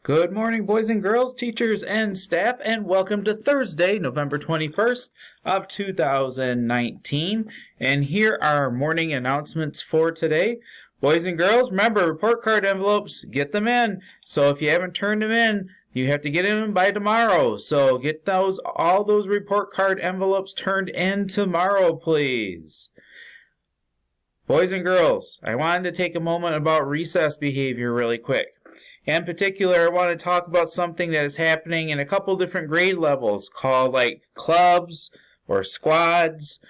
Good morning, boys and girls, teachers and staff, and welcome to Thursday, November 21st of 2019. And here are our morning announcements for today. Boys and girls, remember, report card envelopes, get them in. So if you haven't turned them in, you have to get them in by tomorrow. So get all those report card envelopes turned in tomorrow, please. Boys and girls, I wanted to take a moment about recess behavior really quick. In particular, I want to talk about something that is happening in a couple different grade levels called like clubs or squads.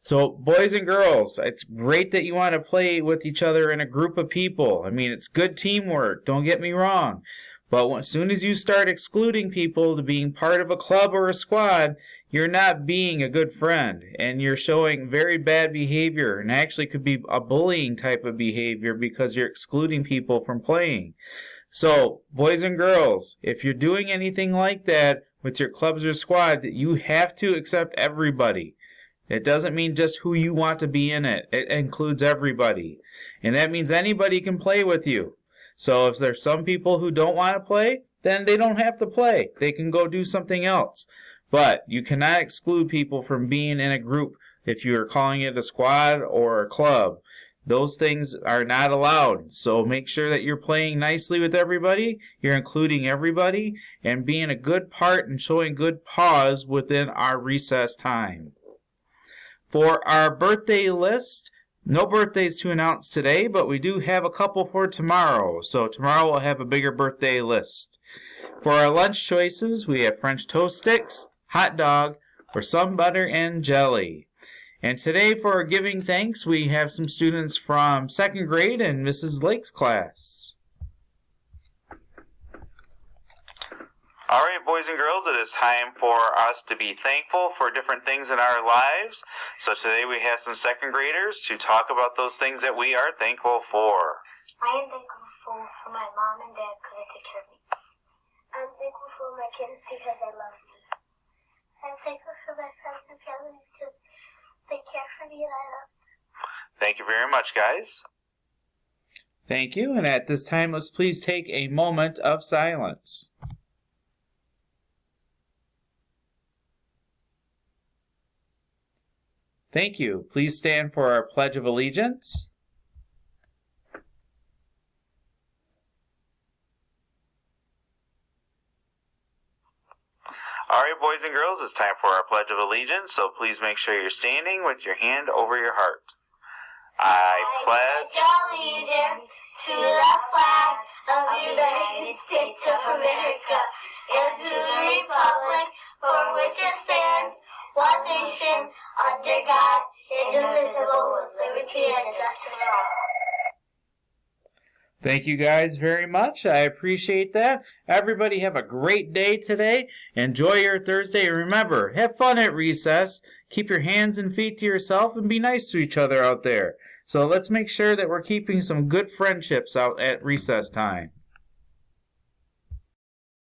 So boys and girls, it's great that you want to play with each other in a group of people. I mean, it's good teamwork, don't get me wrong. But as soon as you start excluding people to being part of a club or a squad, you're not being a good friend, and you're showing very bad behavior, and actually could be a bullying type of behavior because you're excluding people from playing. So, boys and girls, if you're doing anything like that with your clubs or squad, you have to accept everybody. It doesn't mean just who you want to be in it. It includes everybody. And that means anybody can play with you. So if there's some people who don't want to play, then they don't have to play. They can go do something else. But you cannot exclude people from being in a group if you are calling it a squad or a club. Those things are not allowed. So make sure that you're playing nicely with everybody, you're including everybody, and being a good part and showing good pause within our recess time. For our birthday list, no birthdays to announce today, but we do have a couple for tomorrow. So tomorrow we'll have a bigger birthday list. For our lunch choices, we have French toast sticks, hot dog, or some butter and jelly. And today for our giving thanks, we have some students from 2nd grade in Mrs. Lake's class. All right, boys and girls, it is time for us to be thankful for different things in our lives. So today we have some 2nd graders to talk about those things that we are thankful for. I am thankful for my mom and dad because they take care of me. I'm thankful for my kids because they love me. I'm thankful for my friends and family because they care for me and I love them. Thank you very much, guys. Thank you, and at this time, let's please take a moment of silence. Thank you. Please stand for our Pledge of Allegiance. All right, boys and girls, it's time for our Pledge of Allegiance, so please make sure you're standing with your hand over your heart. I pledge allegiance to the flag of the United States of America and to the republic for which it stands, one nation, under God, indivisible, with liberty and justice for all. Thank you guys very much. I appreciate that. Everybody have a great day today. Enjoy your Thursday. Remember, have fun at recess. Keep your hands and feet to yourself and be nice to each other out there. So let's make sure that we're keeping some good friendships out at recess time.